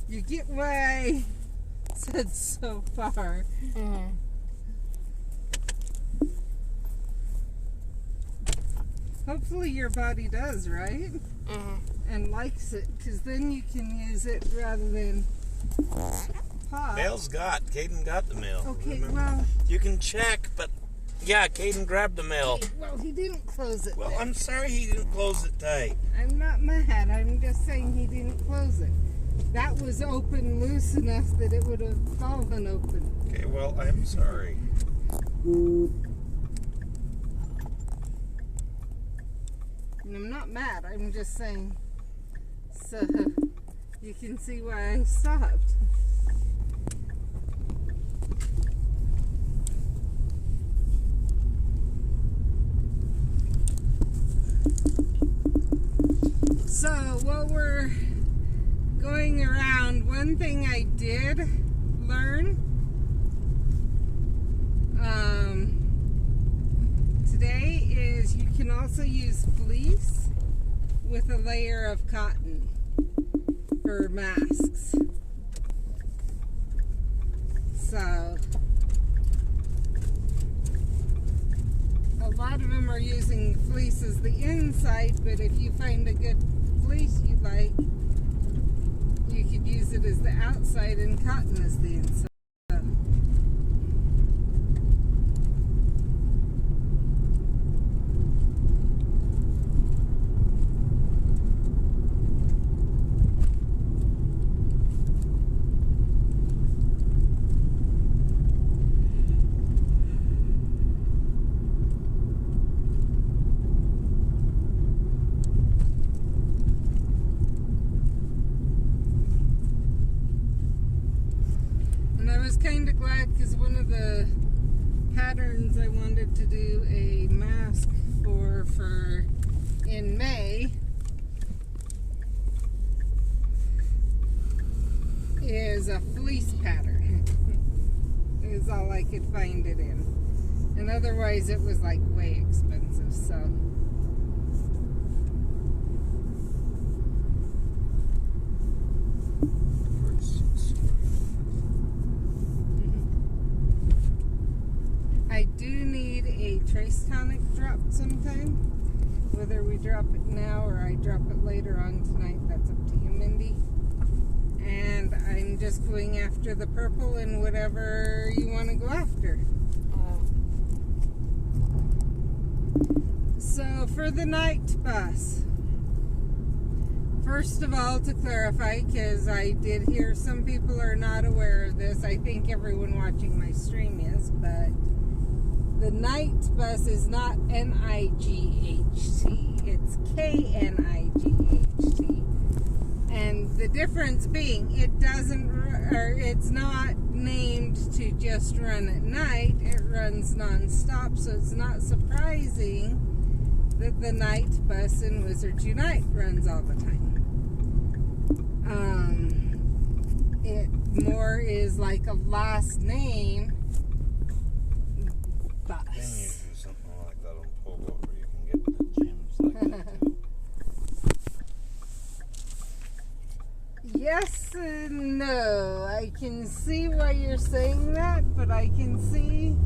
You get why I said so far. Mm-hmm. Hopefully your body does, right? Mm-hmm. And likes it, because then you can use it rather than pop. Mail's got. Caden got the mail. Okay, remember? well... You can check, but... Yeah, Caden grabbed the mail. Well, he didn't close it. Well, there. I'm sorry he didn't close it tight. I'm not mad. I'm just saying he didn't close it. That was open loose enough that it would have fallen open. Okay, well, I'm sorry. And I'm not mad. I'm just saying. So you can see why I stopped. So while we're going around, one thing I did learn today is you can also use fleece with a layer of cotton for masks. So a lot of them are using fleece as the inside, but if you find a good fleece you like, you could use it as the outside and cotton as the inside. I was kind of glad because one of the patterns I wanted to do a mask for in May is a fleece pattern. Is all I could find it in. And otherwise it was like way expensive, so. I do need a trace tonic drop sometime. Whether we drop it now or I drop it later on tonight, that's up to you, Mindy. And I'm just going after the purple and whatever you want to go after. So for the night bus, first of all, to clarify, because I did hear some people are not aware of this, I think everyone watching my stream is, but the night bus is not N-I-G-H-T. It's K-N-I-G-H-T. And the difference being, it's not named to just run at night. It runs non-stop, so it's not surprising that the night bus in Wizards Unite runs all the time. It more is like a last name bus. Then you do something like that on Polo where you can get to gyms like that too. Yes and no. I can see why you're saying that, but I can see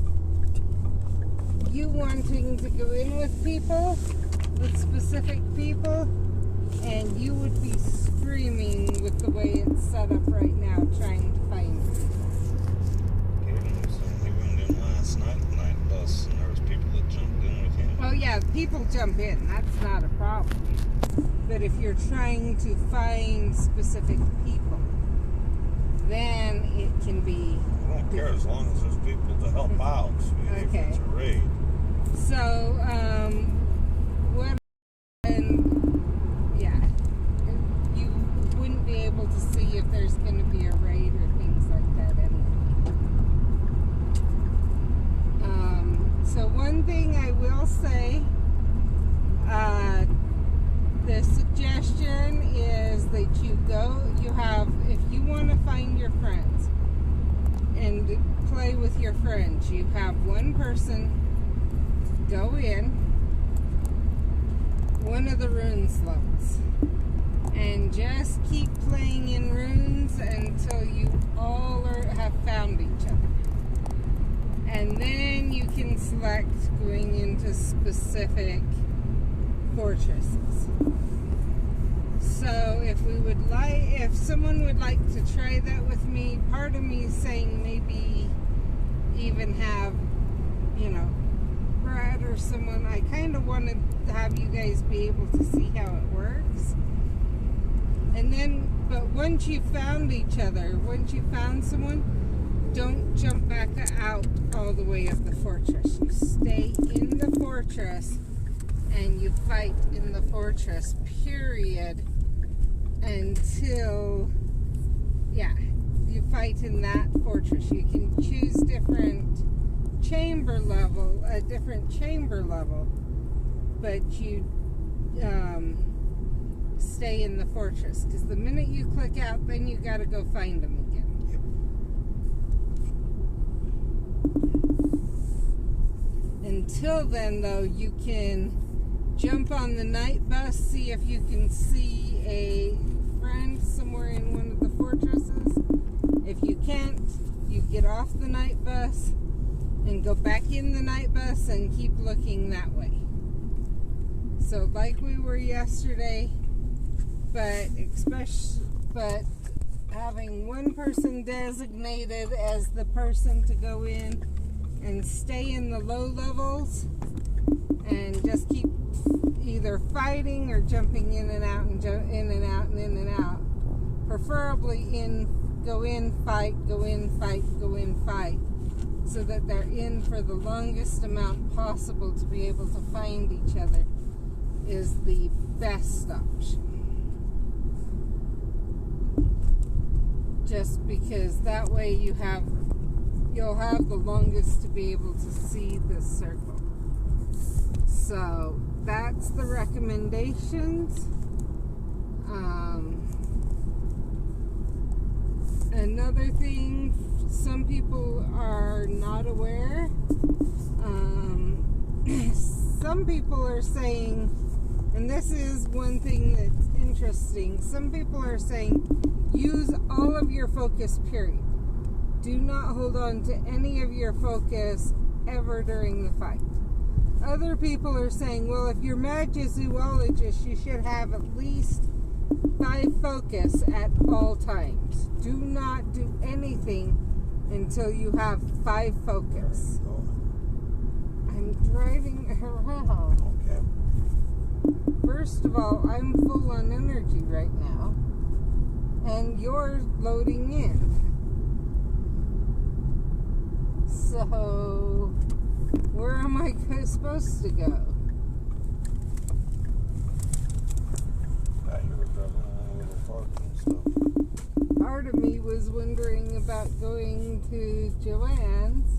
you wanting to go in with people, with specific people, and you would be screaming with the way it's set up right now trying to find people. We went in last night, the night bus, and there was people that jumped in with him. Oh yeah, people jump in. That's not a problem. But if you're trying to find specific people, then it can be... I don't care as long as there's people to help out, sweetie, Okay. if it's a raid. So, you wouldn't be able to see if there's going to be a raid or things like that anyway. So one thing I will say, the suggestion is that if you want to find your friends and play with your friends, you have one person go in one of the rune slots and just keep playing in runes And then you can select going into specific fortresses. So if someone would like to try that with me, part of me is saying maybe even have, Brad or someone. I kind of wanted to have you guys be able to see how it works. And then, but once you found each other, once you found someone, don't jump back out all the way up the fortress. You stay in the fortress and you fight in the fortress, period, until, you fight in that fortress. You can choose a different chamber level, but you stay in the fortress, because the minute you click out, then you got to go find them again. Until then, though, you can jump on the night bus, see if you can see a friend somewhere in one of the fortresses. If you can't, you get off the night bus and go back in the night bus and keep looking that way. So like we were yesterday, but having one person designated as the person to go in and stay in the low levels and just keep either fighting or jumping in and out and in and out and in and out. Preferably go in, fight, go in, fight, go in, fight, so that they're in for the longest amount possible to be able to find each other is the best option. Just because that way you'll have the longest to be able to see the circle. So that's the recommendations. Another thing, some people are not aware. Some people are saying, and this is one thing that's interesting, some people are saying use all of your focus, period. Do not hold on to any of your focus ever during the fight. Other people are saying, well, if you're Magizoologist, you should have at least 5 focus at all times. Do not do anything until you have 5 focus. I'm driving around. Okay. First of all, I'm full on energy right now, and you're loading in. So, where am I supposed to go? You were driving a little park and stuff. Part of me was wondering about going to Joanne's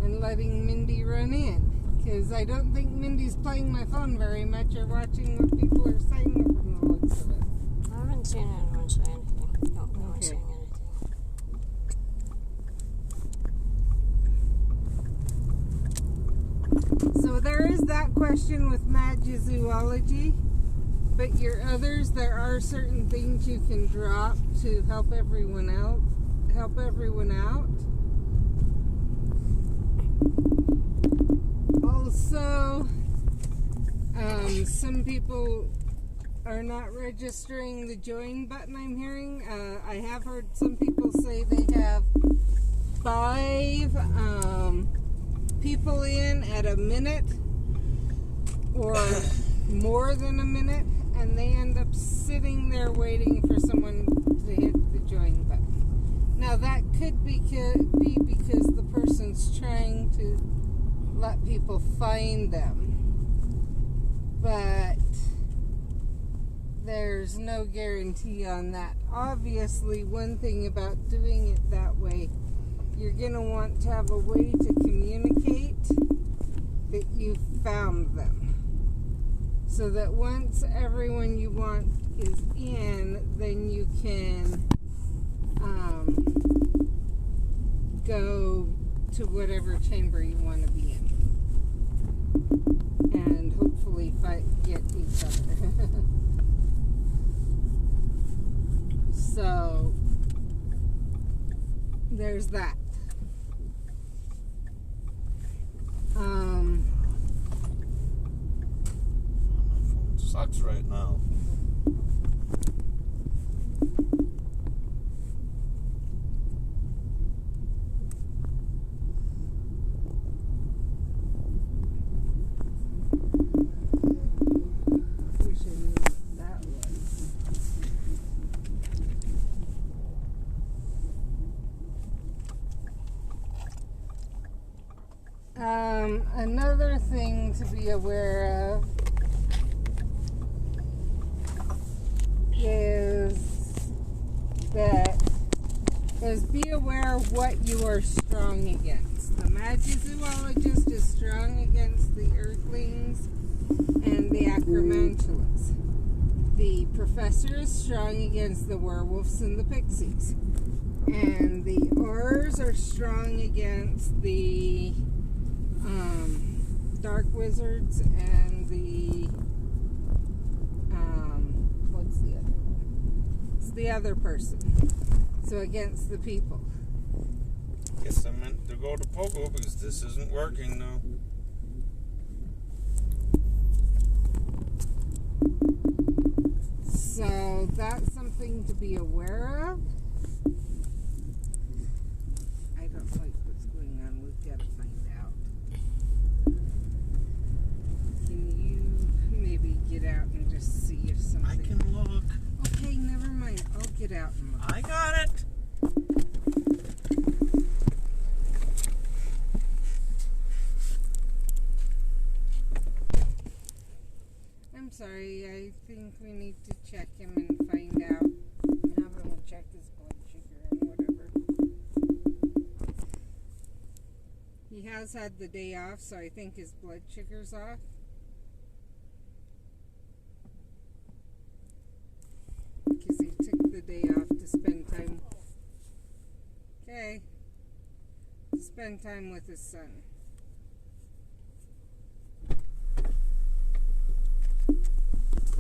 and letting Mindy run in, because I don't think Mindy's playing my phone very much or watching what people are saying from the looks of it. I haven't seen anyone say anything. No one's saying anything. So there is that question with Magizoology, but your others, there are certain things you can drop to help everyone out. Also, some people are not registering the join button, I'm hearing. I have heard some people say they have 5 people in at a minute or more than a minute, and they end up sitting there waiting for someone to hit the join button. Now that could be because the person's trying to let people find them, but there's no guarantee on that. Obviously, one thing about doing it that way, you're going to want to have a way to communicate that you found them, so that once everyone you want is in, then you can go to whatever chamber you want to be in and hopefully get each other. So there's that. box right now. Wish I knew what that was. Another thing to be aware of is be aware of what you are strong against. The Magizoologist is strong against the Earthlings and the Acromantulas. The Professor is strong against the Werewolves and the Pixies. And the Aurors are strong against the Dark Wizards and the what's the other one? It's the other person. So against the people. Guess I meant to go to Pogo because this isn't working now. So that's something to be aware of. I don't like what's going on. We've got to find out. Can you maybe get out and just see if something... I can look. Okay, never mind. I'll get out and look. I got it. I'm sorry. I think we need to check him and find out. Have him check his blood sugar and whatever. He has had the day off, so I think his blood sugar's off. Because he took the day off to spend time. Okay. To spend time with his son.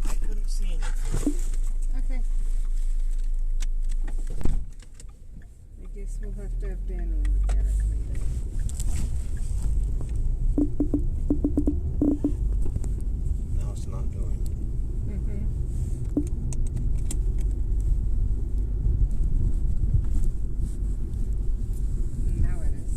I couldn't see anything. Okay. I guess we'll have to have Danny look at it later. Now it's not doing it. Now it is.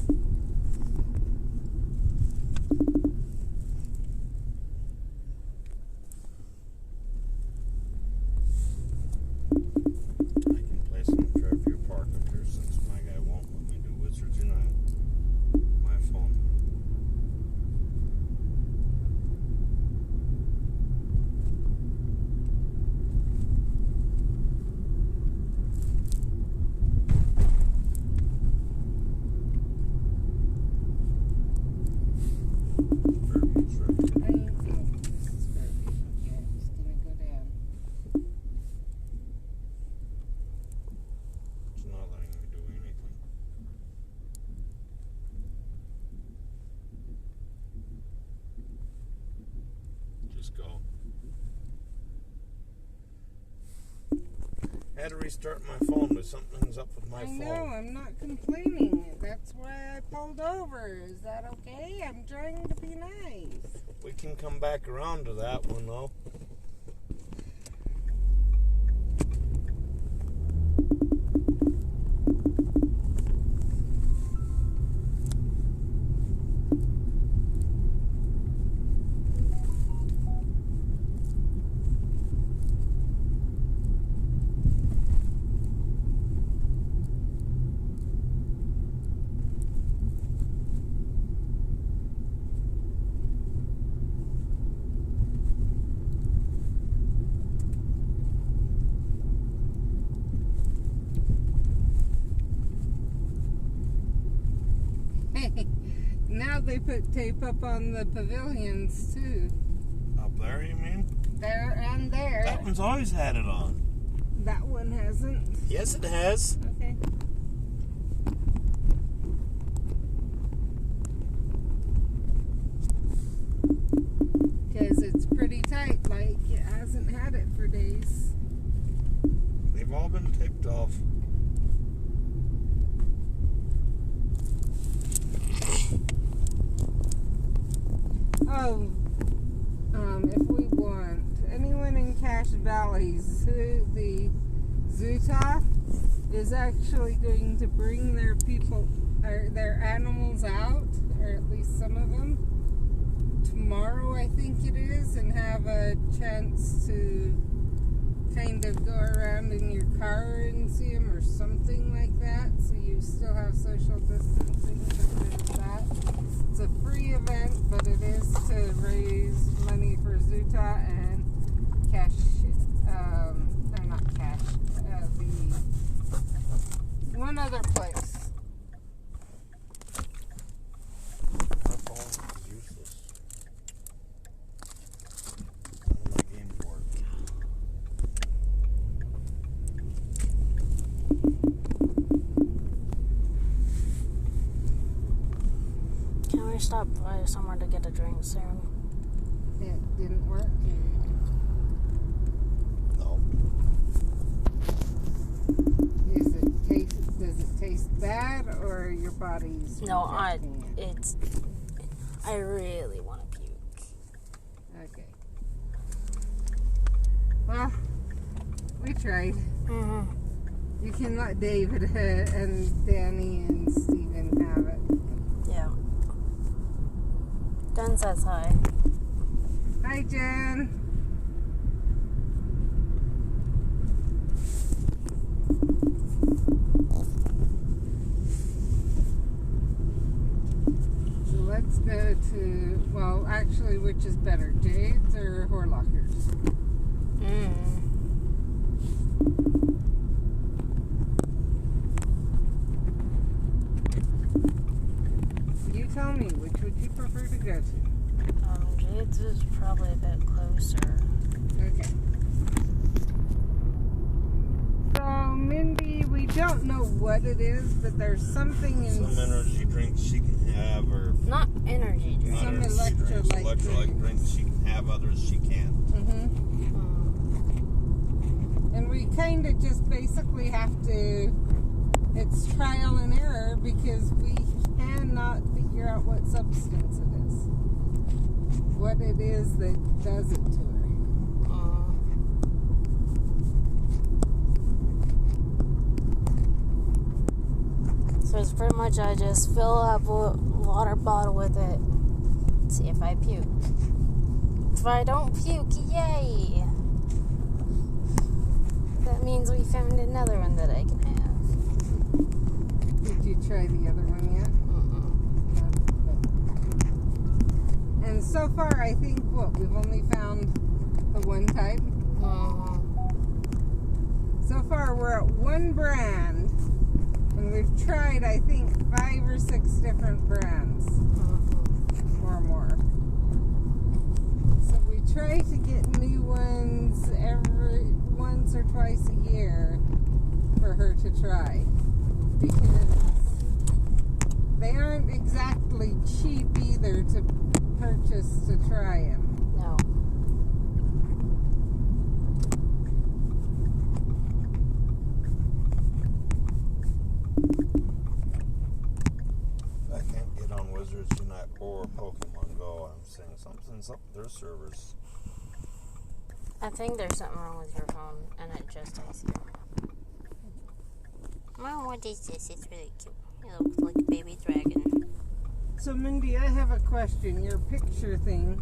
I can play some Fairview Park up here since my guy won't let me do Wizards Unite. My phone. Fairview's right here. I know this is Fairview. Okay, I'm just gonna go down. It's not letting me do anything. Just go. I had to restart my phone, but something's up with my I phone. know, I'm not complaining. That's why I pulled over. Is that okay? I'm trying to be nice. We can come back around to that one, though. Now they put tape up on the pavilions too. Up there, you mean? There and there. That one's always had it on. That one hasn't. Yes, it has. Okay. Because it's pretty tight, like it hasn't had it for days. They've all been taped off. Oh, if we want, anyone anyone in Cache Valley, the Zuta is actually going to bring their people, or their animals out, or at least some of them, tomorrow, I think it is, and have a chance to kind of go around in your car and see them, or something like that. So you still have social distancing, but there's that. It's a free event, but it is to raise money for Zuta and Cache, or not Cache, the one other place. My phone is useless. None of my games work. Can we stop by somewhere to get a drink soon? It didn't work. No. Does it taste bad, or your body's No, rejecting it? I really want to puke. Okay. Well, we tried. Mm-hmm. You can let David and Danny and Steven have it. Yeah. Jen says hi. Hi, Jen. So let's go to, well, actually, which is better, Jade's or Horlocker's? You tell me, which would you prefer to go to? Jade's is probably a bit closer. Okay. So, Mindy, we don't know what it is, but there's something in... Some energy drinks she can have, or Not energy drink. Some not energy drinks, electrolyte electrolyte drinks she can have, others she can't. Mm-hmm. And we kind of just basically have to... It's trial and error, because we cannot figure out what substance it is. What it is that does it to her. So it's pretty much I just fill up a water bottle with it. See if I puke. If I don't puke, yay! That means we found another one that I can have. Did you try the other one yet? And so far, I think, we've only found the one type. So far, we're at one brand, and we've tried, I think, 5 or 6 different brands, or more. So we try to get new ones every once or twice a year for her to try, because they aren't exactly cheap either to purchase to try them. No. I can't get on Wizards Unite or Pokemon Go. I'm saying something's up with their servers. I think there's something wrong with your phone, and it just takes you. Mom, what is this? It's really cute. It looks like a baby dragon. So, Mindy, I have a question. Your picture thing,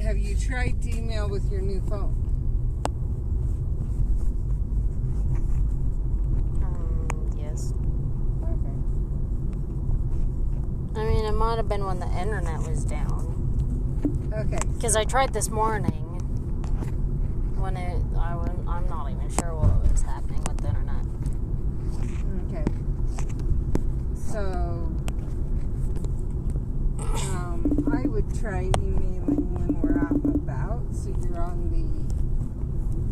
have you tried to email with your new phone? Yes. Okay. I mean, it might have been when the internet was down. Okay. Because I tried this morning when I'm not even sure what was happening with the internet. Okay. So, I would try emailing when we're out and about, so you're on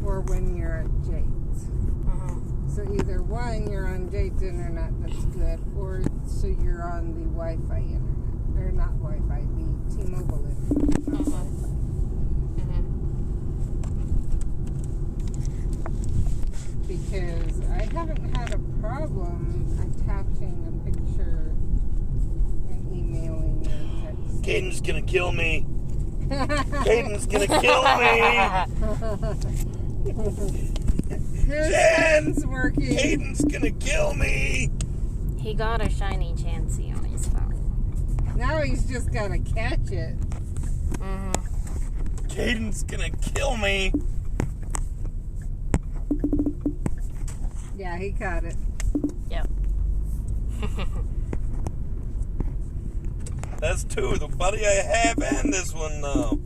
or when you're at Jade's. So either one, you're on Jade's internet, that's good, or so you're on the Wi-Fi internet. Or not Wi-Fi, the T-Mobile internet. Not Wi-Fi. Because I haven't had a problem attaching a picture and emailing or texting. Caden's gonna kill me. Caden's gonna kill me. His Jen! phone's working. Caden's gonna kill me. He got a shiny Chansey on his phone. Now he's just gotta catch it. Mm-hmm. Caden's gonna kill me. Yeah, he caught it. Yep. That's two, the buddy I have and this one now.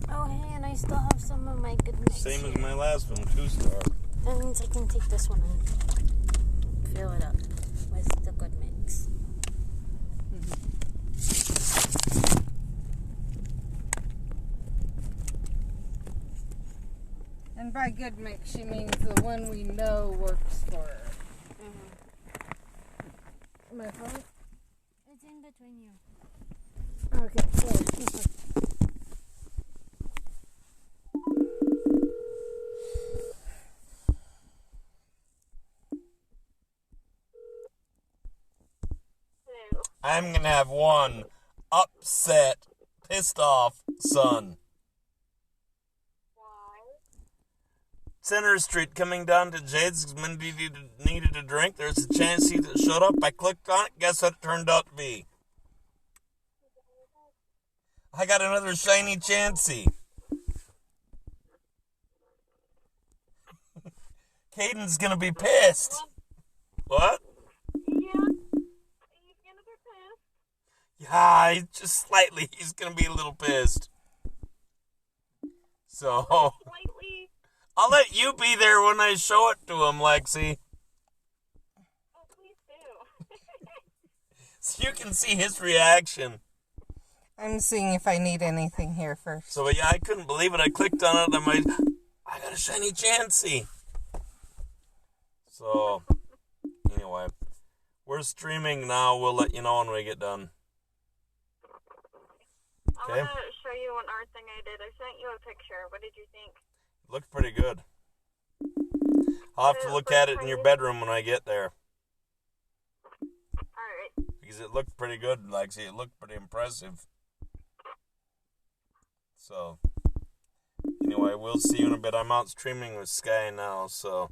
Oh, hey, and I still have some of my good mix. Same as here. my last one, 2-star. That means I can take this one and fill it up with the good mix. And by good mix, she means the one we know works for her. My phone? It's in between you. Okay, sorry. I'm gonna have one upset, pissed off son. Center Street coming down to Jade's because Mindy needed a drink. There's a chance he showed up. I clicked on it. Guess what it turned out to be? I got another shiny Chansey. Caden's gonna be pissed. What? Yeah, he's just slightly. He's gonna be a little pissed. So Slightly. I'll let you be there when I show it to him, Lexi. Oh, please do. So you can see his reaction. I'm seeing if I need anything here first. So yeah, I couldn't believe it. I clicked on it and I got a shiny Chansey. So anyway, we're streaming now. We'll let you know when we get done. Okay. I want to show you one art thing I did. I sent you a picture. What did you think? Looked pretty good. I'll have to look at it in your bedroom when I get there. Alright. Because it looked pretty good, Lexi. It looked pretty impressive. So, anyway, we'll see you in a bit. I'm out streaming with Sky now, so.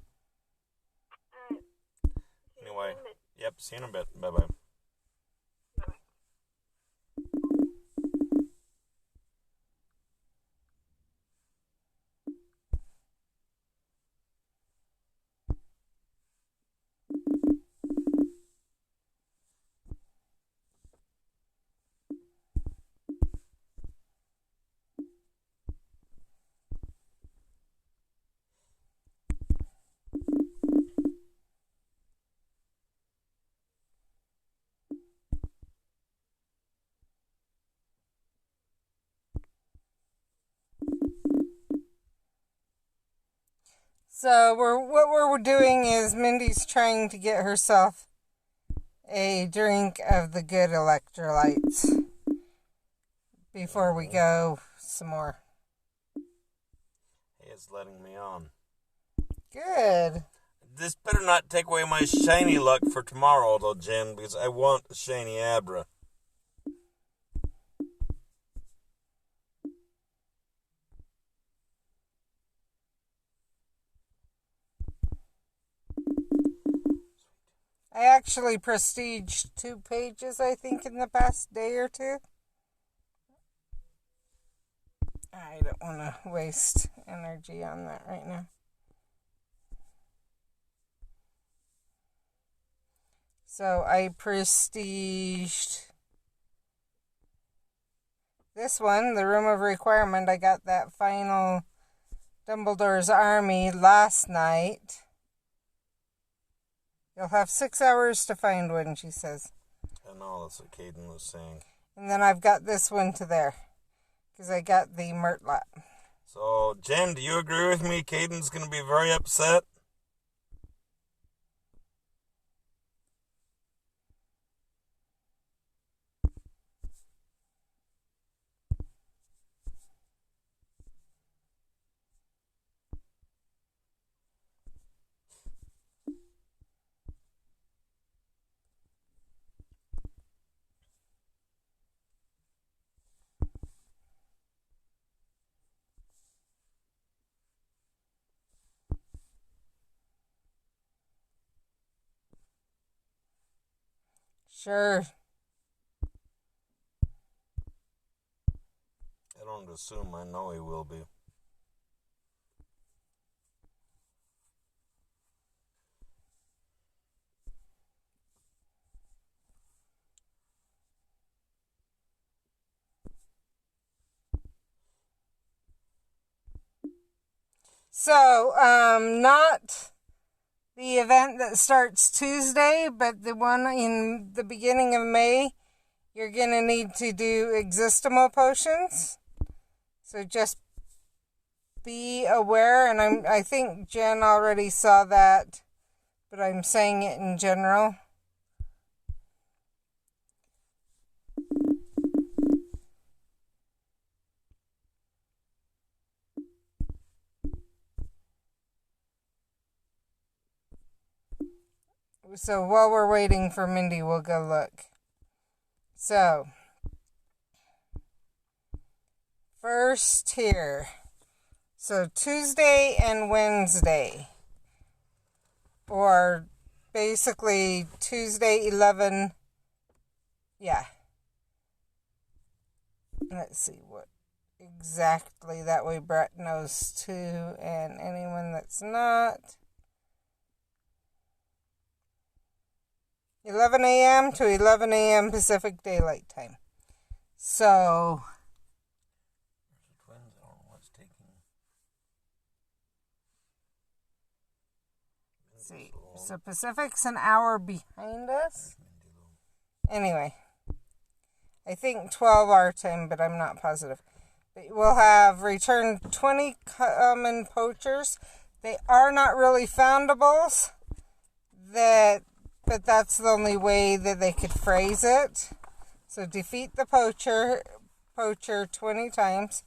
Alright. Anyway, yep, see you in a bit. Bye-bye. Bye-bye. So what we're doing is Mindy's trying to get herself a drink of the good electrolytes before we go some more. He is letting me on. Good. This better not take away my shiny luck for tomorrow, though, Jen, because I want a shiny Abra. I actually prestiged 2 pages, I think, in the past day or two. I don't want to waste energy on that right now. So I prestiged this one, the Room of Requirement. I got that final Dumbledore's Army last night. You'll have 6 hours to find one, she says. I know, that's what Caden was saying. And then I've got this one to there, because I got the Murtlap. So, Jen, do you agree with me? Caden's going to be very upset? Sure. I don't assume, I know he will be. So, not the event that starts Tuesday, but the one in the beginning of May, you're going to need to do existimal potions. So just be aware, and I think Jen already saw that, but I'm saying it in general. So while we're waiting for Mindy, we'll go look. So, first here. So Tuesday and Wednesday. Or basically Tuesday 11. Yeah. Let's see what exactly. That way Brett knows too. And anyone that's not. 11 a.m. to 11 a.m. Pacific Daylight Time. So, Twins, I don't know what's taking. see. So Pacific's an hour behind us. Anyway, I think 12 our time, but I'm not positive. We'll have returned 20 common poachers. They are not really foundables. But that's the only way that they could phrase it. So defeat the poacher 20 times.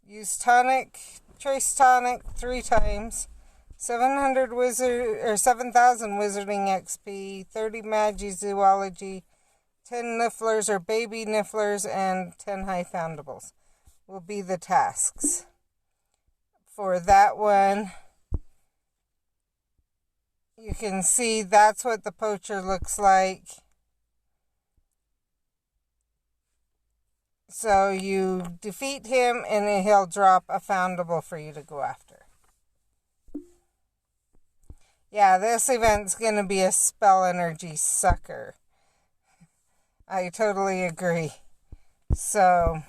Use trace tonic 3 times. 7,000 wizarding XP, 30 magi zoology, 10 nifflers or baby nifflers, and 10 high foundables will be the tasks. For that one, you can see that's what the poacher looks like. So you defeat him and he'll drop a foundable for you to go after. Yeah, this event's going to be a spell energy sucker. I totally agree. So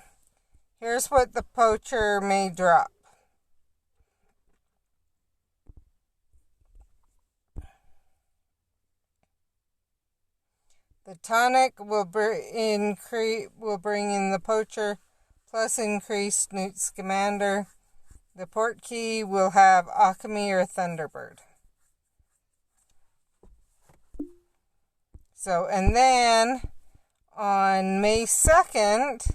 here's what the poacher may drop. The tonic will bring in the poacher, plus increased Newt's commander. The port key will have alchemy or thunderbird. So, and then on May 2nd,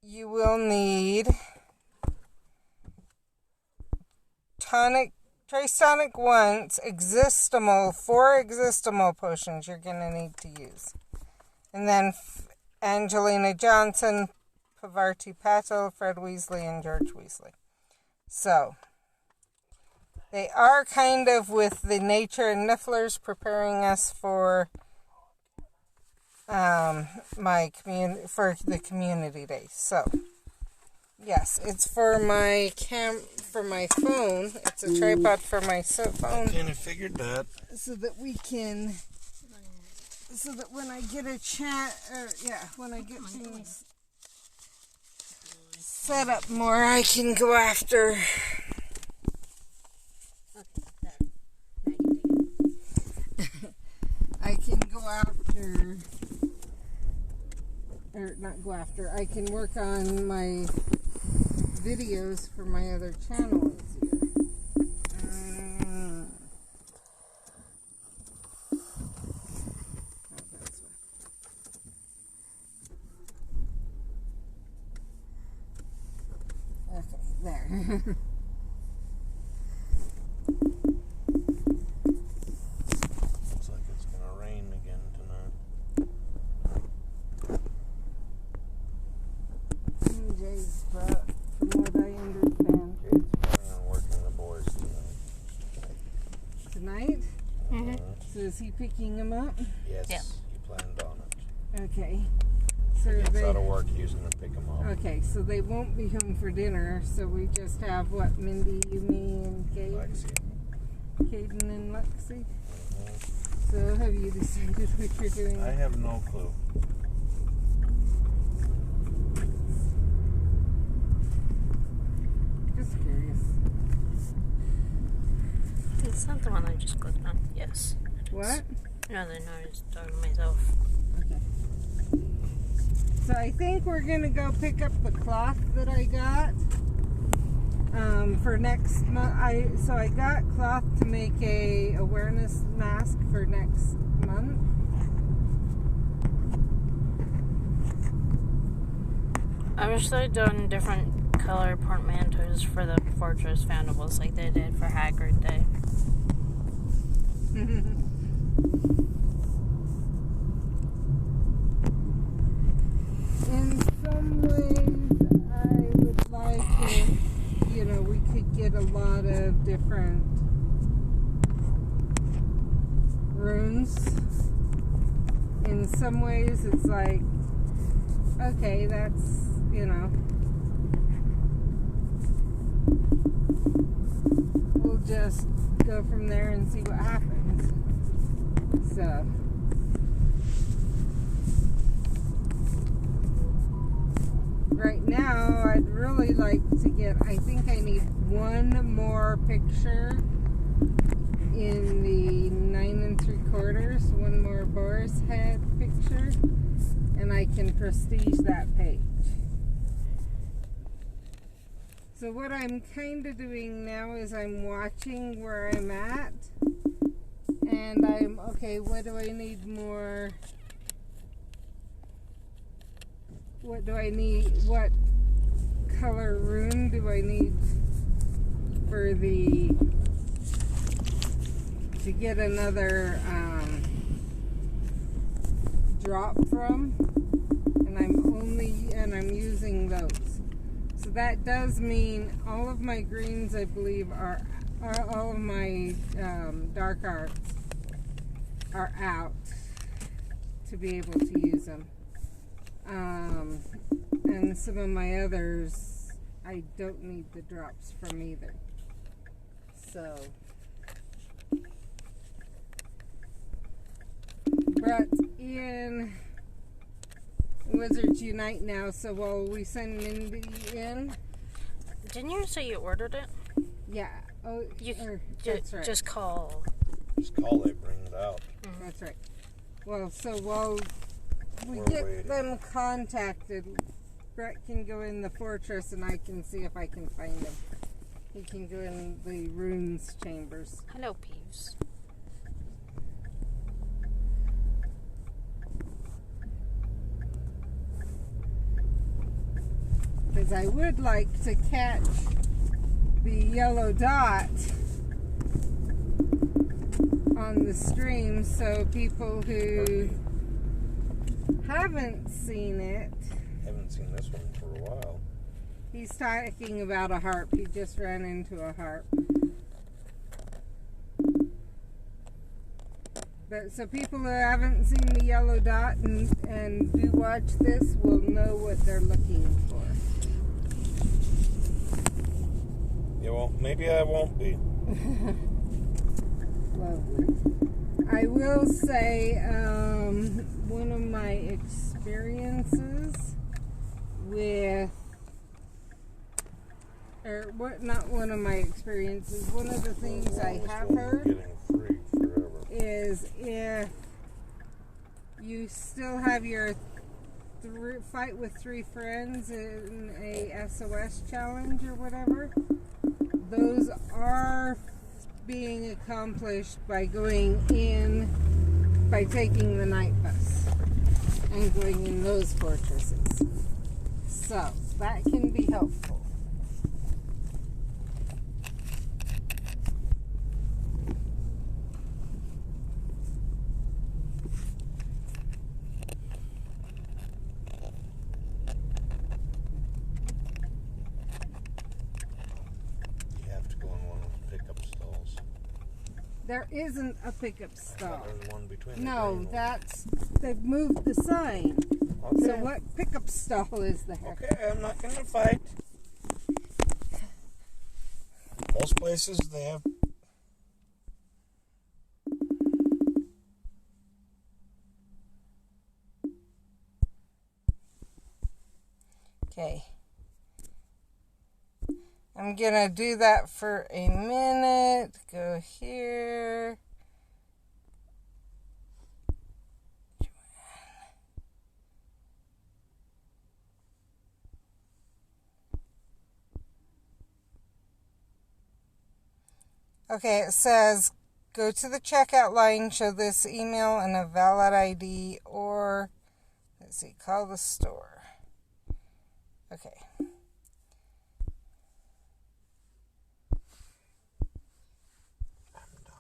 you will need trace tonic once, 4 existimal potions you're going to need to use. And then Angelina Johnson, Pavarti Patel, Fred Weasley, and George Weasley. So, they are kind of with the nature and nifflers preparing us for the community day. So, yes, it's for my phone. It's a tripod for my phone. I kind of figured that. So that when I get when I get things set up more, I can go after. I can go after, or not go after, I can work on my videos for my other channel easier. Okay, there. Looks like it's going to rain again tonight. Jay's but from what I understand. Jade's planning on working the boys tonight. Tonight? Mm-hmm. So is he picking them up? Yes. Yeah. He Okay. So It's they out of work, he's gonna pick them up. okay, so they won't be home for dinner, so we just have what, Mindy, you, me, and Lexi. Caden and Lexi. So have you decided what you're doing? I have no clue. Just curious. It's not the one I just clicked on. Yes. What? No, no, I was talking to myself. Okay. So I think we're gonna go pick up the cloth that I got for next month. I got cloth to make a awareness mask for next month. I wish they'd done different color portmanteaus for the Fortress Foundables like they did for Hagrid Day. In some ways, I would like if, we could get a lot of different runes. In some ways, it's like, okay, that's, we'll just go from there and see what happens. So, right now, I'd really like to get, I think I need one more picture in the 9 3/4, one more Boris head picture, and I can prestige that page. So what I'm kind of doing now is I'm watching where I'm at, and I'm, okay, what do I need more? What do I need? What color rune do I need for to get another drop from? And I'm using those. So that does mean all of my greens, I believe, are all of my dark arts are out to be able to use them. And some of my others, I don't need the drops from either. So, but in Wizards Unite now, so while we send Mindy in. Didn't you say you ordered it? Yeah. Oh, that's right. Just call. Just call, they bring it out. Mm-hmm. That's right. Well, so while we We're get waiting. them contacted, Brett can go in the fortress and I can see if I can find him. He can go in the runes chambers. Hello, Peeves. Because I would like to catch the yellow dot on the stream so people who haven't seen it. Haven't seen this one for a while. He's talking about a harp. He just ran into a harp. But so people who haven't seen the yellow dot and do watch this will know what they're looking for. Yeah, well, maybe I won't be. Lovely. I will say one of my experiences with, or what? Not one of my experiences. One of the things I have heard Getting free forever. is if you still have your fight with 3 friends in a SOS challenge or whatever, those are being accomplished by going in, by taking the night bus and going in those fortresses. So that can be helpful. There isn't a pickup I stall. thought there was one between No, the they've moved the sign. Okay. So what pickup stall is there? Okay, I'm not gonna fight. Most places they have. Okay. I'm gonna do that for a minute. Go here. Okay, it says go to the checkout line, show this email and a valid ID, or let's see, call the store. Okay. I'm done.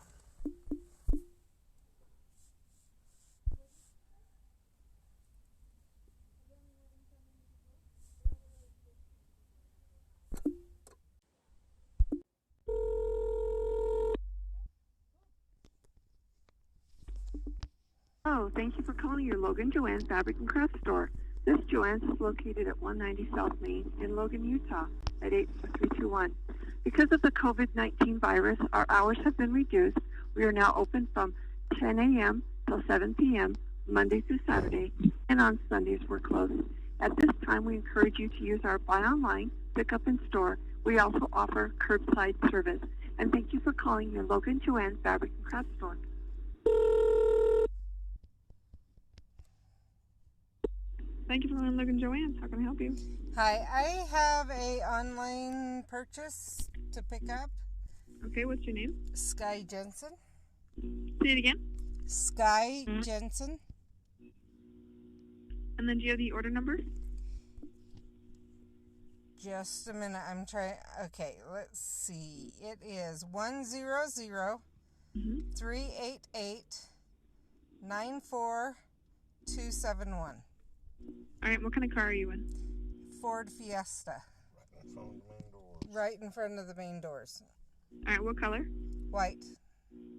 Hello, thank you for calling your Logan Joanne Fabric and Craft Store. This Joanne's is located at 190 South Main in Logan, Utah at 84321. Because of the COVID-19 virus, our hours have been reduced. We are now open from 10 a.m. till 7 p.m. Monday through Saturday, and on Sundays we're closed. At this time, we encourage you to use our buy online, pick up in store. We also offer curbside service. And thank you for calling your Logan Joanne Fabric and Craft Store. Thank you for calling Logan Joanne. How can I help you? Hi, I have a online purchase to pick up. Okay, what's your name? Sky Jensen. Say it again. Sky Jensen. And then do you have the order number? Just a minute. I'm trying. Okay, let's see. It is 100-388-94271. All right, what kind of car are you in? Ford Fiesta. Right in front of the main doors. All right, what color? White.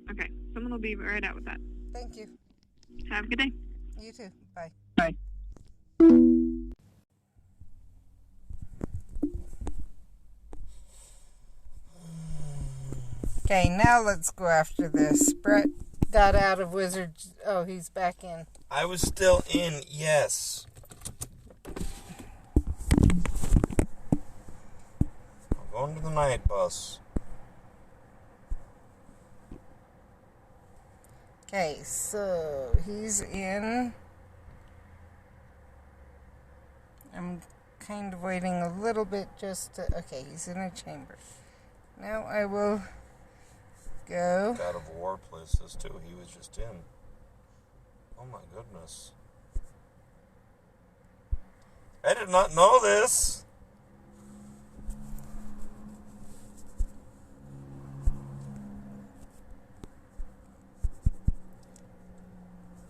Okay, someone will be right out with that. Thank you. Have a good day. You too. Bye. Bye. Okay, now let's go after this. Brett got out of Wizard. Oh, he's back in. I was still in, yes. I'm going to the night bus. Okay, so he's in. I'm kind of waiting a little bit just to. Okay, he's in a chamber. Now I will go. God of War places too. He was just in. Oh my goodness. I did not know this.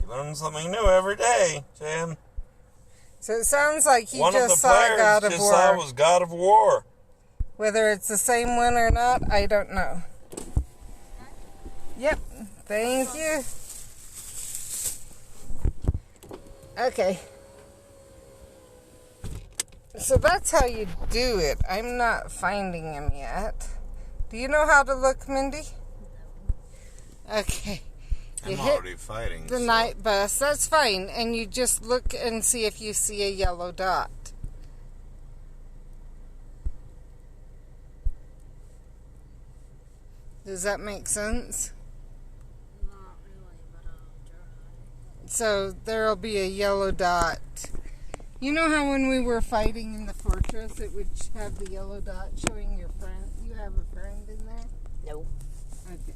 You learn something new every day, Jan. So it sounds like he One of the just saw players God of just War. saw was God of War. Whether it's the same one or not, I don't know. Yep. Thank you. Okay. So that's how you do it. I'm not finding him yet. Do you know how to look, Mindy? Okay. You I'm hit already fighting. the night bus. That's fine. And you just look and see if you see a yellow dot. Does that make sense? Not really, but I'll try. So there'll be a yellow dot. You know how when we were fighting in the fortress, it would have the yellow dot showing your friend? You have a friend in there? No. Okay.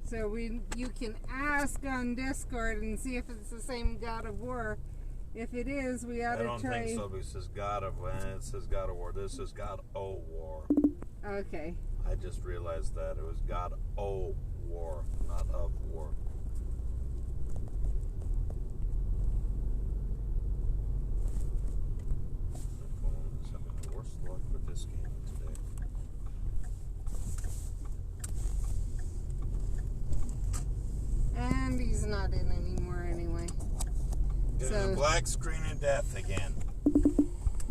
So you can ask on Discord and see if it's the same God of War. If it is, we ought I to don't try. think so, because it says God of War. It says God of War. This is God O War. Okay. I just realized that it was God O War, not of War. not in anymore anyway. Getting a black screen of death again.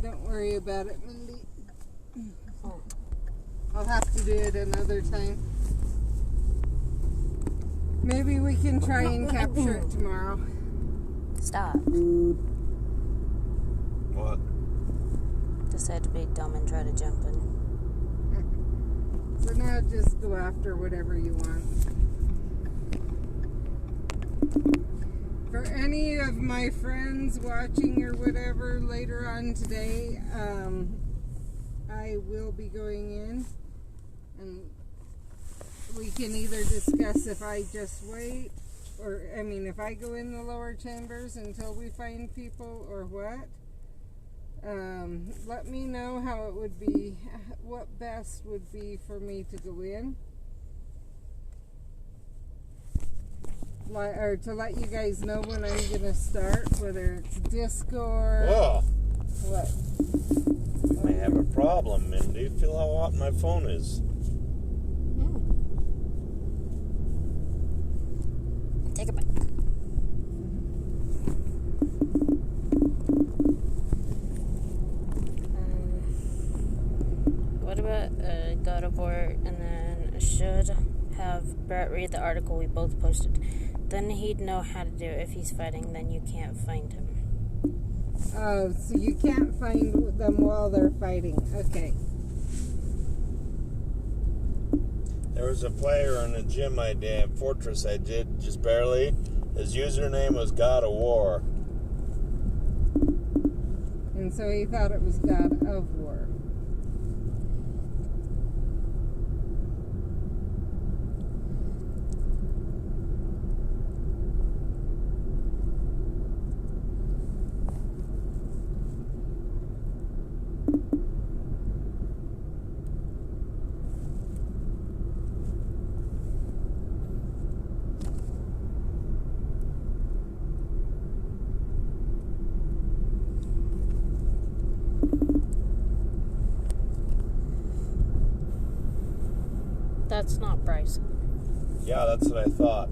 Don't worry about it, Mindy. I'll have to do it another time. Maybe we can try and capture it tomorrow. Stop. What? Decide to be dumb and try to jump in. So now just go after whatever you want. For any of my friends watching or whatever later on today, I will be going in and we can either discuss if I just wait or, if I go in the lower chambers until we find people or what. Let me know how it would be, what best would be for me to go in. Or to let you guys know when I'm going to start, whether it's Discord. Oh, What? you may have a problem, Mindy. Feel how hot my phone is. Take it back. What about God of War, and then should have Brett read the article we both posted. Then he'd know how to do it. If he's fighting, then you can't find him. Oh, so you can't find them while they're fighting. Okay. There was a player in a gym I did, Fortress I did, just barely. His username was God of War. And so he thought it was God of War. That's not Bryson. Yeah, that's what I thought.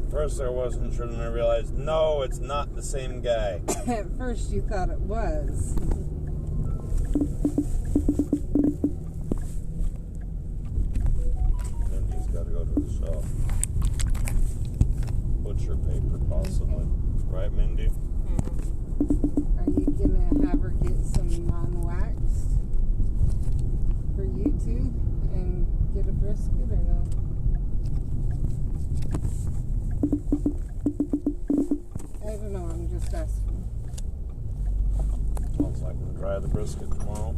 First I wasn't sure, then I realized, no, it's not the same guy. At first you thought it was. Mindy's got to go to the shop. Butcher paper, possibly. Right, Mindy? Are you gonna have her get some non-waxed for you too and get a brisket or no? I don't know, I'm just asking. Sounds like we'll try the brisket tomorrow.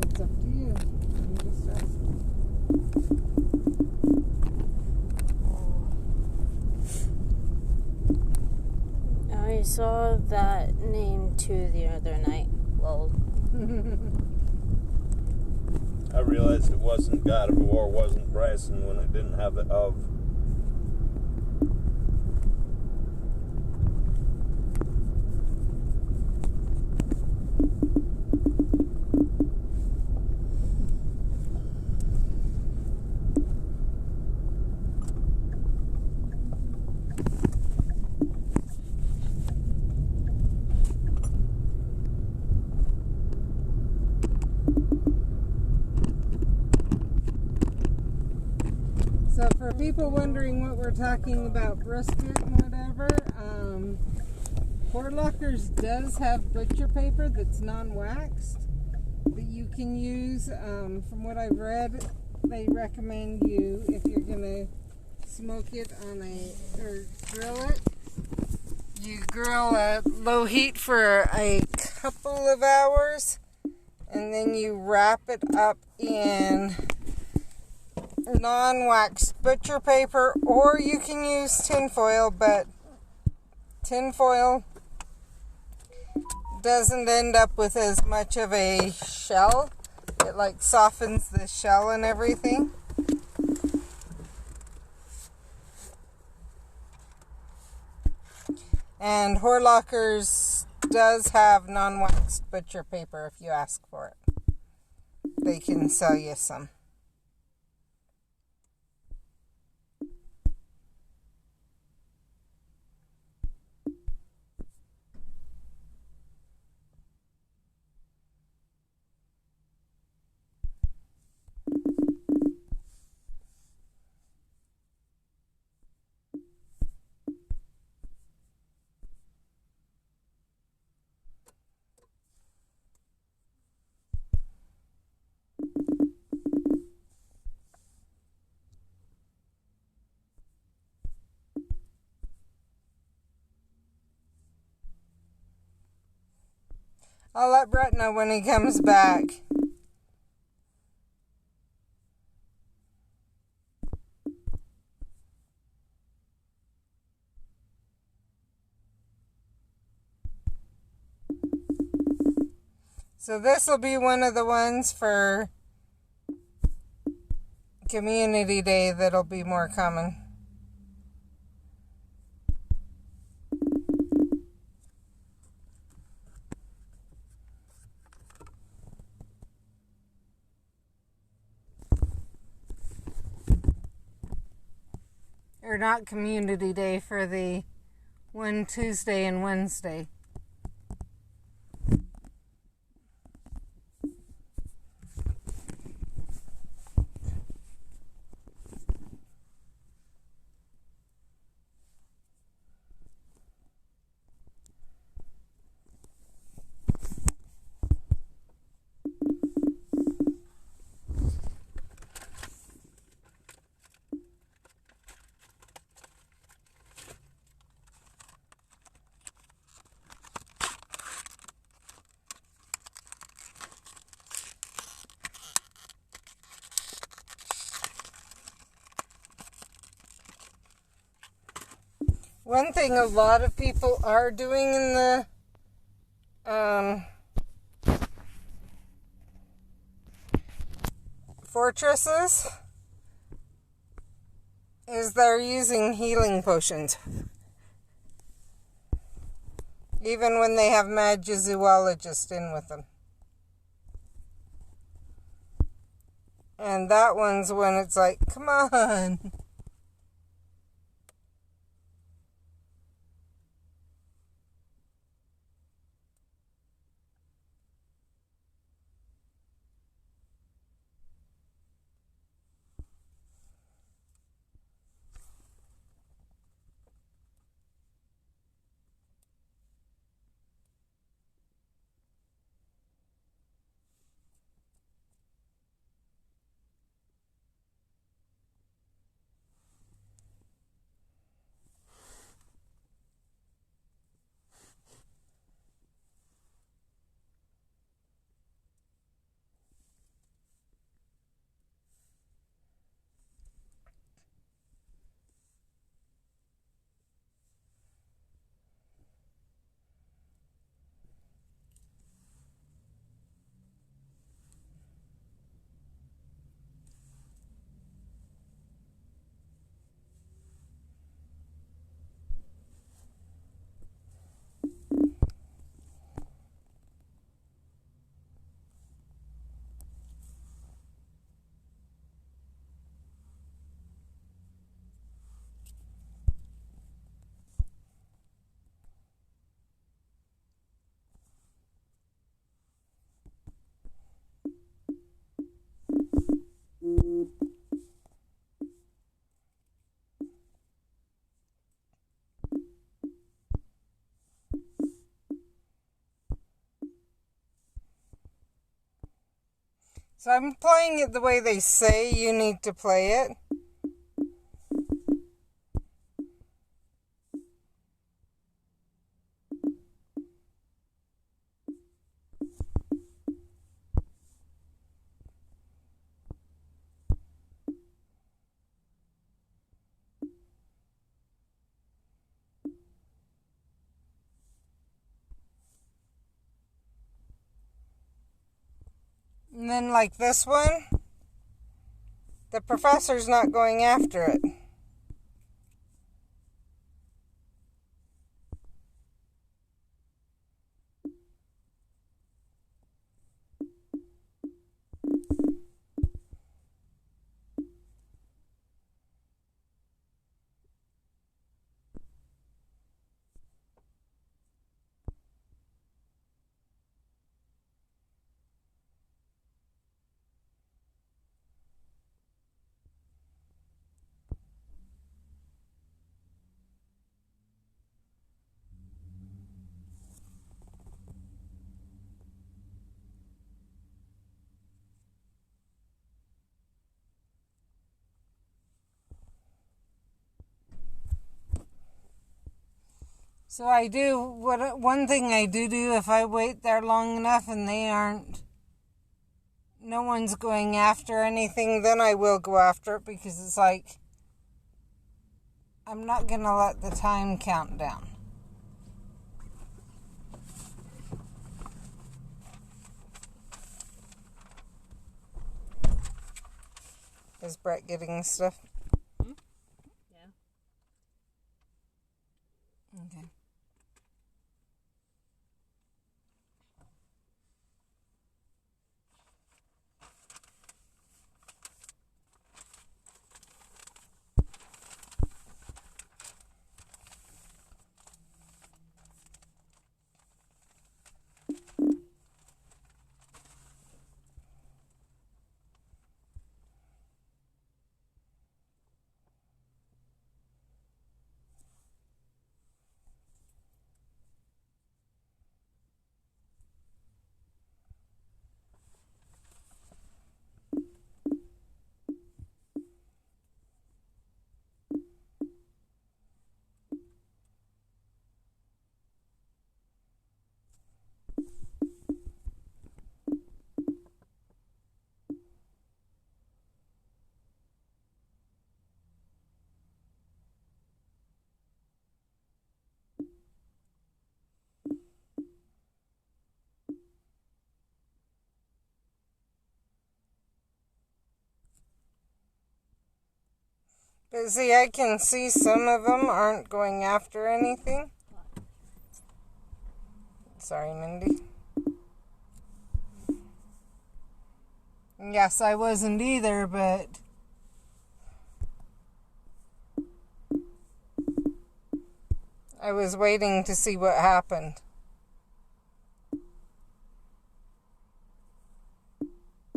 It's up to you. I'm just asking. I saw that name too the other night. Lol. I realized it wasn't God of War, wasn't Bryson when it didn't have the of. So for people wondering what we're talking about brisket and whatever, Horlockers does have butcher paper that's non-waxed that you can use. From what I've read, they recommend you, if you're gonna smoke it on or grill it, you grill at low heat for a couple of hours and then you wrap it up in non-waxed butcher paper, or you can use tinfoil, but tinfoil doesn't end up with as much of a shell. It like softens the shell and everything. And Horlockers does have non-waxed butcher paper if you ask for it. They can sell you some. I'll let Brett know when he comes back. So this will be one of the ones for Community Day that'll be more common. Or not Community Day, for the one Tuesday and Wednesday. One thing a lot of people are doing in the fortresses is they're using healing potions. Even when they have magizoologists in with them. And that one's when it's like, come on. So I'm playing it the way they say you need to play it. And then like this one, the professor's not going after it. So I do, one thing I do if I wait there long enough and no one's going after anything, then I will go after it, because it's like, I'm not going to let the time count down. Is Brett getting stuff? Yeah. Okay. But see, I can see some of them aren't going after anything. Sorry, Mindy. Yes, I wasn't either, but I was waiting to see what happened.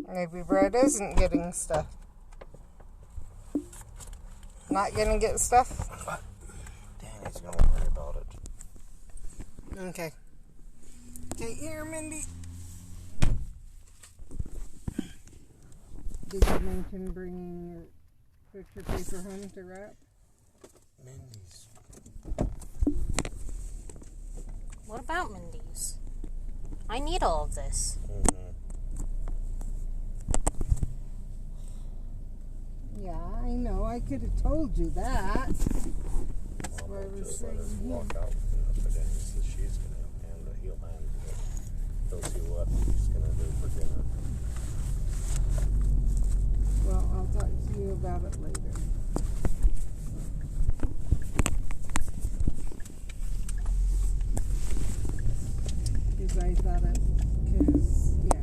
Maybe Brett isn't getting stuff. Not gonna get stuff? Danny's gonna worry about it. Okay. Okay, here, Mindy. Did you mention bringing your picture paper home to wrap? Mindy's. What about Mindy's? I need all of this. Yeah, I know. I could have told you that. That's what I was Just let saying. us walk out with it, but Danny says she's gonna hand it. He'll hand it. He'll see what he's gonna do for dinner. Well, I'll talk to you about it later. Because I thought it, because, yeah.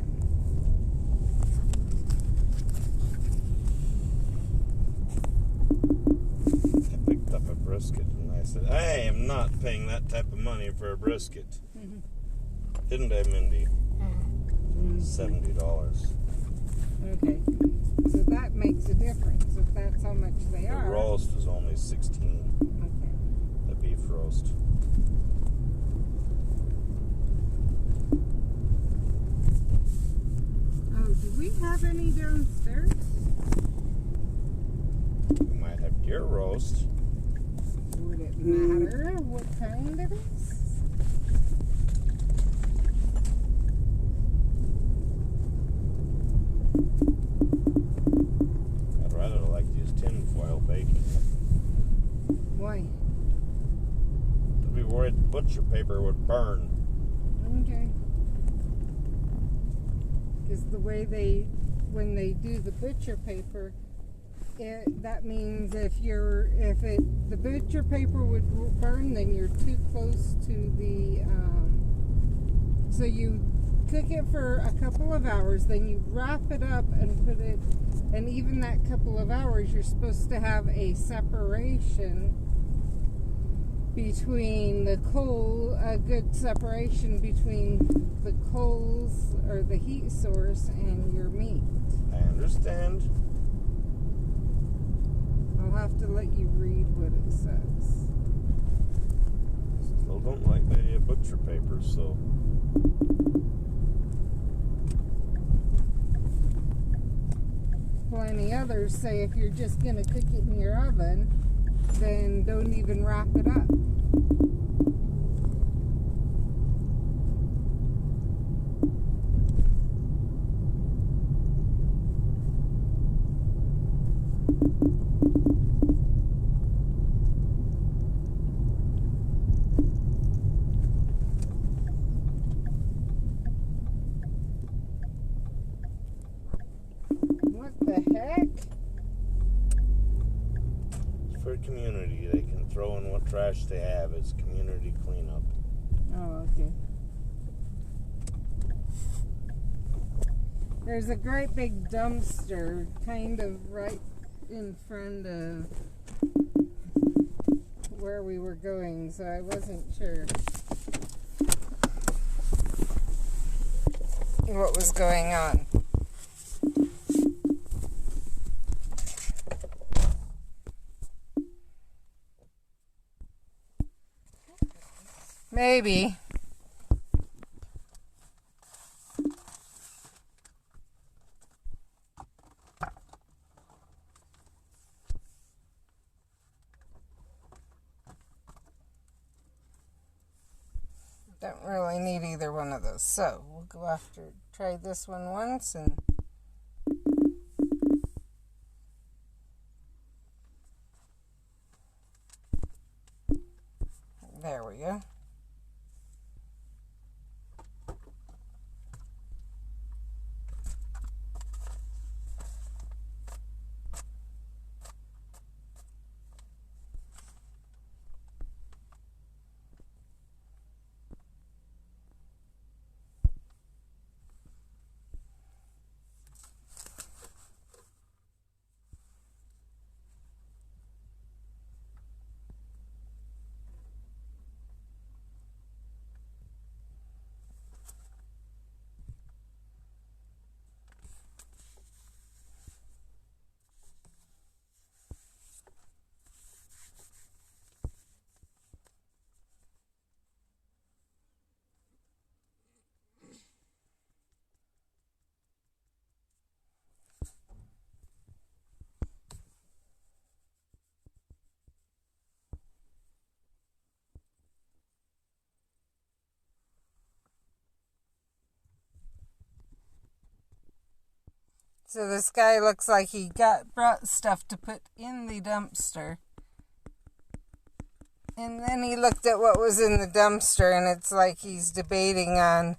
I picked up a brisket and I said, I am not paying that type of money for a brisket. Mm-hmm. Didn't I, Mindy? Mm-hmm. $70. Okay. So that makes a difference if that's how much they The are. roast was only $16. Okay. The beef roast. Oh, do we have any downstairs? We might have deer roast. Would it matter what kind it is? I'd rather like to use tin foil baking. Why? I'd be worried the butcher paper would burn. Okay. Because the way when they do the butcher paper, that means if the butcher paper would burn, then you're too close to the, so you cook it for a couple of hours, then you wrap it up and put it, and even that couple of hours, you're supposed to have a separation between the coal, a good separation between the coals or the heat source and your meat. I understand. I'll have to let you read what it says. Still don't like the idea of butcher paper, so. Plenty others say if you're just going to cook it in your oven, then don't even wrap it up. trash they have. It's community cleanup. Oh, okay. There's a great big dumpster kind of right in front of where we were going, so I wasn't sure what was going on. Maybe. Don't really need either one of those. So we'll go after, try this one once and there we go. So this guy looks like he brought stuff to put in the dumpster. And then he looked at what was in the dumpster, and it's like he's debating on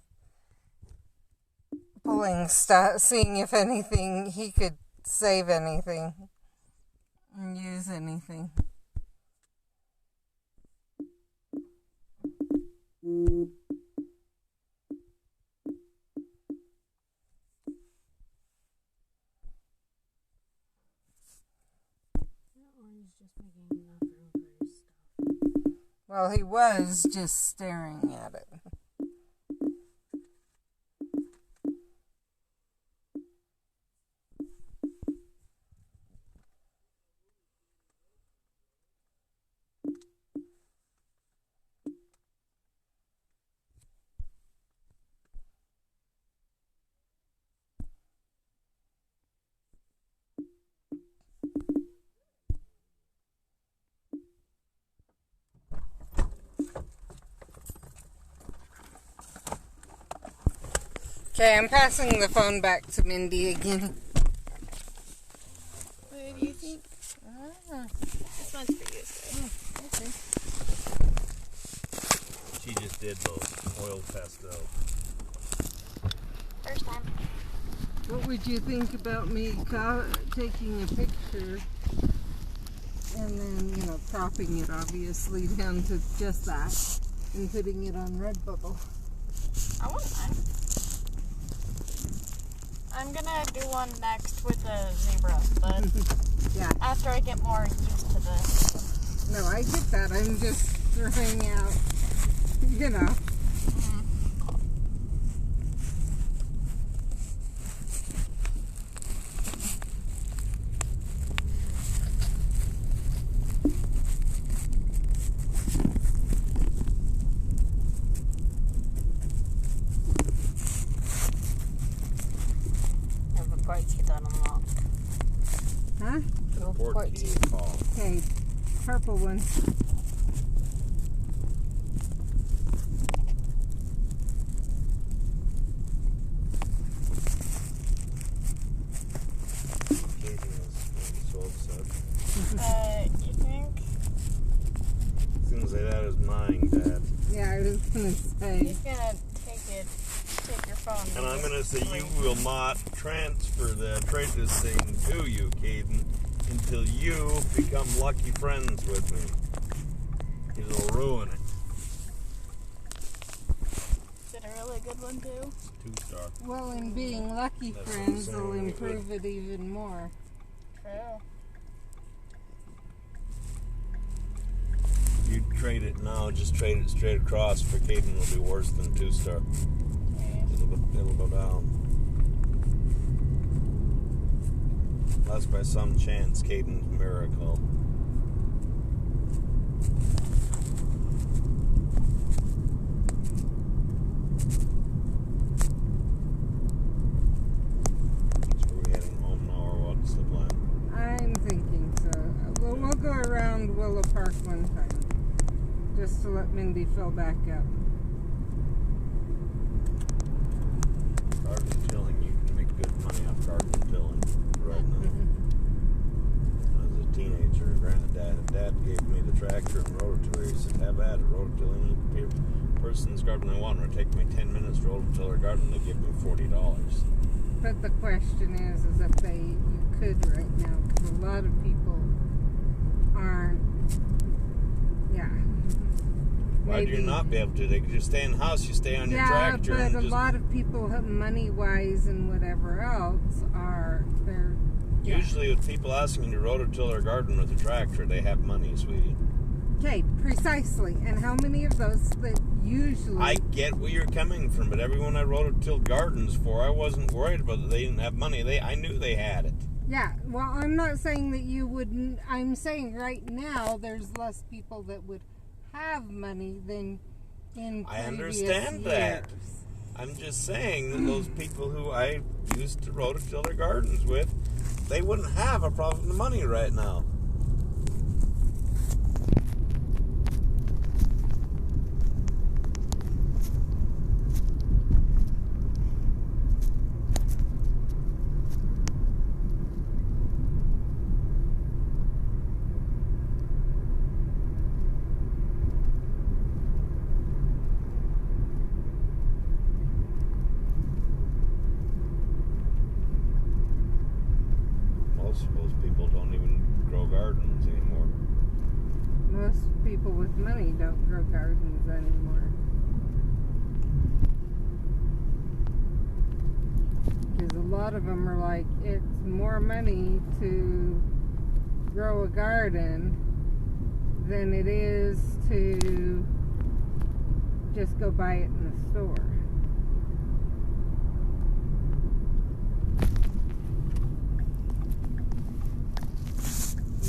pulling stuff, seeing if anything, he could save anything and use anything. Well, he was just staring at it. Okay, I'm passing the phone back to Mindy again. What do you think? This one's for you, sir. Okay. She just did those oil pastel. First time. What would you think about me taking a picture and then, cropping it obviously down to just that and putting it on Redbubble? I wouldn't mind. I'm gonna do one next with a zebra, but Yeah. after I get more used to this. No, I get that. I'm just throwing out, Report key unlocked. Huh? Report key call. Okay, purple one. Katie was so upset. You think? Seems like that is mine, Dad. Yeah, I was gonna say. He's gonna take your phone. And I'm gonna say you will not transfer trade this thing to you, Caden, until you become lucky friends with me. ruin it. Is it a really good one too? 2-star. Well, and being lucky That's what I'm friends saying, will we improve it even more. True. You trade it now, just trade it straight across for Caden will be worse than 2-star. It'll go down. Unless by some chance Caden's miracle. So are we heading home now or what's the plan? I'm thinking so. Well, we'll go around Willow Park one time. Just to let Mindy fill back up. Garden tilling, you can make good money off garden tilling right now. When I was a teenager, Dad gave me the tractor and rototiller. He said, have at it, rototilling any person's garden I want. Or take me 10 minutes to rototill their garden, they give me $40. But the question is if you could right now, because a lot of people aren't. Yeah. Why do you not be able to? They could just stay in the house, you stay on your tractor. Yeah, but and a lot of people, money-wise and whatever else, they're... Yeah. Usually with people asking you to rototill their garden with a tractor, they have money, sweetie. Okay, precisely. And how many of those that usually... I get where you're coming from, but everyone I rototilled gardens for, I wasn't worried about that they didn't have money. I knew they had it. Yeah, well, I'm not saying that you wouldn't. I'm saying right now there's less people that would have money than in previous I understand years. that. I'm just saying that those people who I used to rototill their gardens with, they wouldn't have a problem with money right now. Most people don't even grow gardens anymore. Most people with money don't grow gardens anymore. Because a lot of them are like, it's more money to grow a garden than it is to just go buy it in the store.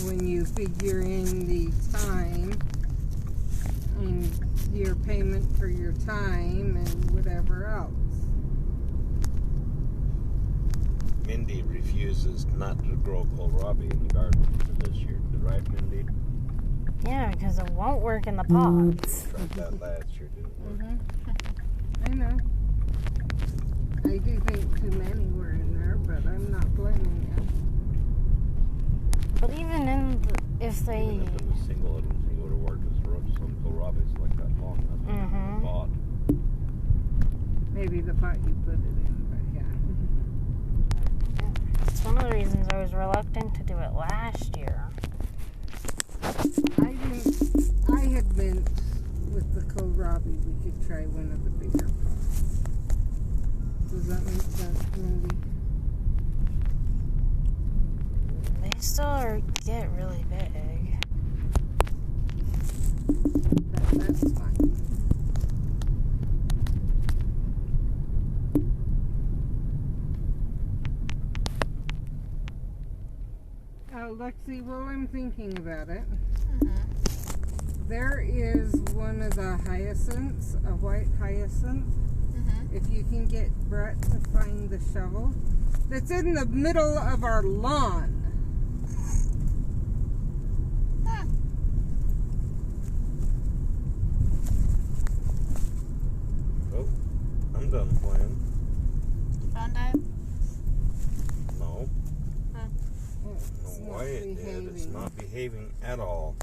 When you figure in the time and your payment for your time and whatever else. Mindy refuses not to grow kohlrabi in the garden for this year. Right, Mindy? Yeah, because it won't work in the pots. Tried that last year, didn't work. I know. I do think too many were in there, but I'm not blaming you. But even if they... Even if it was single, it would have worked as some kohlrabi's like that long. That's the pot. Maybe the pot you put it in, but yeah. It's one of the reasons I was reluctant to do it last year. I had meant with the kohlrabi we could try one of the bigger pots. Does that make sense, Mindy? They still get really big. That's fine. Lexi, while I'm thinking about it, there is one of the hyacinths, a white hyacinth. If you can get Brett to find the shovel, that's in the middle of our lawn. Oh, I'm done playing. Found it? No. It's No not way it did. It's behaving. not behaving at all.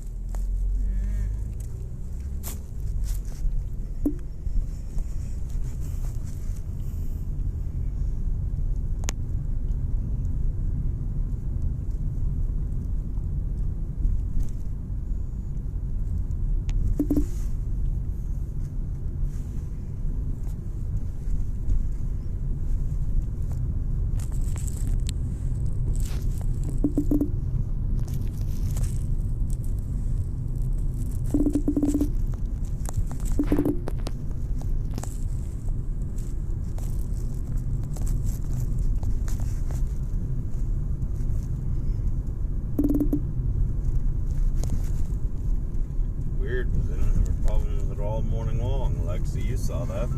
Because they don't have a problem with it all morning long. Lexi, you saw that.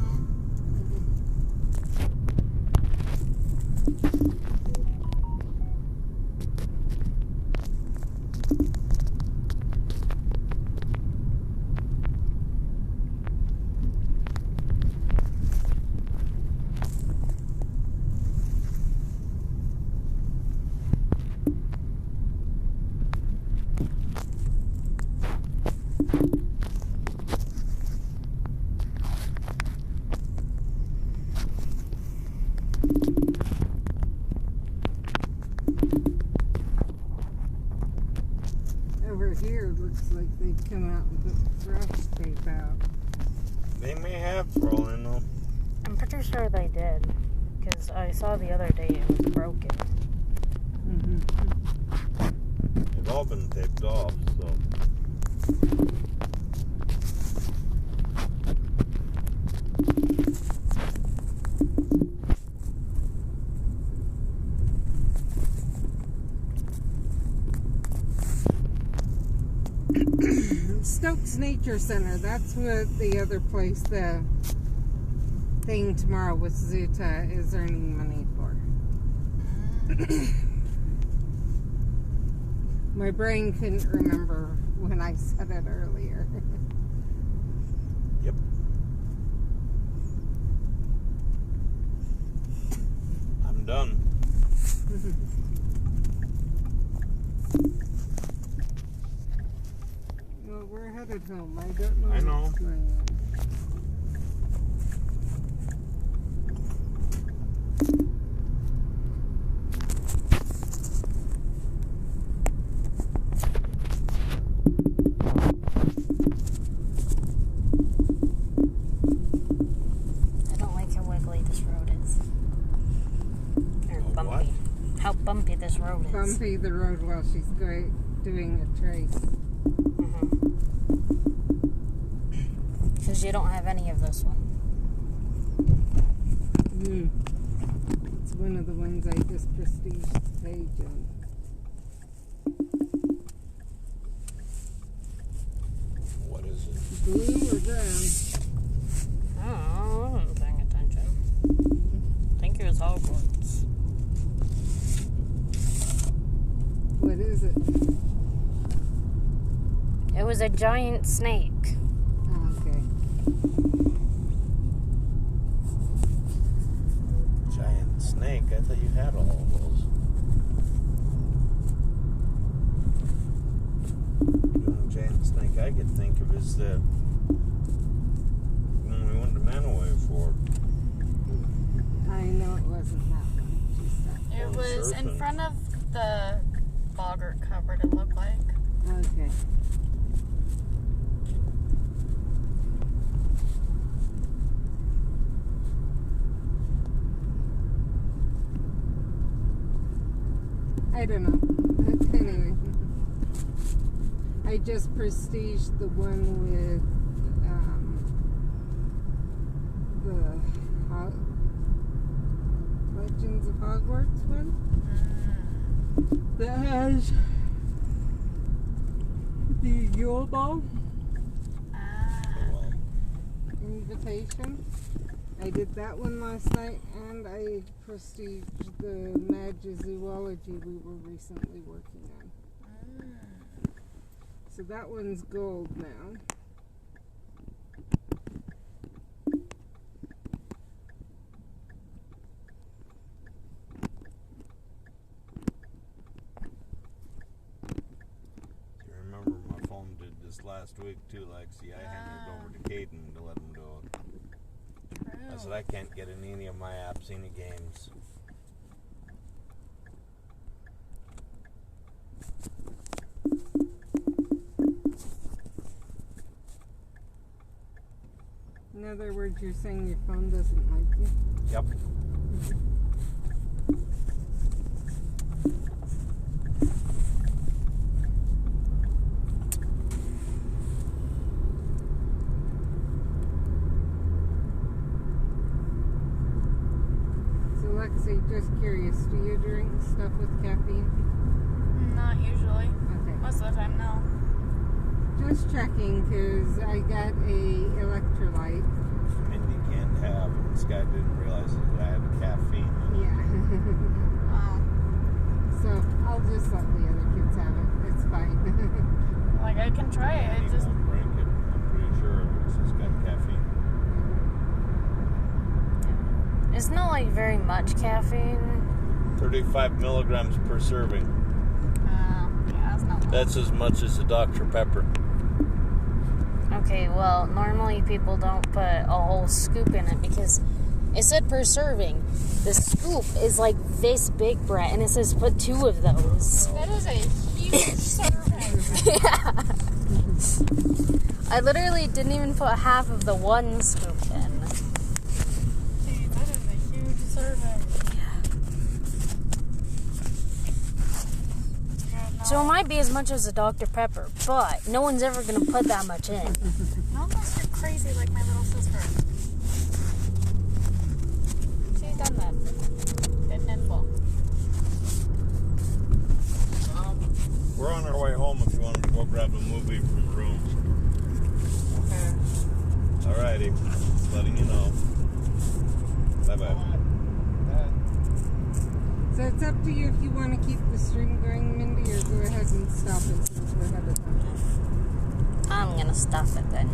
Over here, it looks like they've come out and put brush tape out. They may have, for all I know. I'm pretty sure they did. Because I saw the other day it was broken. They've all been taped off, so. Stokes Nature Center, that's what the other place, the thing tomorrow with Zuta is earning money for. My brain couldn't remember when I said it earlier. Yep. I'm done. Well, we're headed home. I don't know I know. what's going on. I don't like how wiggly this road is. Or Oh, bumpy. what? How bumpy this road is. Bumpy the road while she's doing a trace. Because you don't have any of this one. It's one of the ones I just prestiged the page on. What is it? Blue or brown? Oh, I wasn't paying attention. I think it was Hogwarts. What is it? It was a giant snake. Oh, okay. Giant snake? I thought you had all of those. The only giant snake I could think of is the one we went to Manaway for. I know it wasn't that one. She said. It Oh, was in surfing. front of the boggart cupboard, it looked like. Okay. I don't know. But anyway. I just prestiged the one with the Legends of Hogwarts one. That has the Yule Ball Well, invitation. I did that one last night, and I prestiged the Magizoology we were recently working on. So that one's gold now. you remember my phone did this last week too, Lexi. I handed it over to Caden to let him do it. I said I can't get in any of my apps, any games. In other words, you're saying your phone doesn't like you? Yep. So Lexi, just curious, do you drink stuff with caffeine? Not usually. Okay. Most of the time, no. Just checking, because I got a electrolyte. Mindy can't have, and this guy didn't realize that I had caffeine. Yeah. So I'll just let the other kids have it. It's fine. Like, I can try it. He Just won't drink it. I'm pretty sure it's got caffeine. it's not like very much caffeine. 35 milligrams per serving. Yeah, that's not much. That's as much as a Dr. Pepper. Okay, well, normally people don't put a whole scoop in it because it said per serving. The scoop is like this big, Brett, and it says put 2 of those. That is a huge serving. Yeah. I literally didn't even put half of the 1 scoop in. Gee, that is a huge serving. Yeah, no. So it might be as much as a Dr. Pepper, but no one's ever going to put that much in. Not unless you're crazy like my little sister. She's done that. Been nimble. We're on our way home if you wanted to go grab a movie from the room. Alrighty. Just letting you know. Bye-bye. So it's up to you if you want to keep the stream going, Mindy, or go ahead and stop it since we're ahead of time. I'm going to stop it then.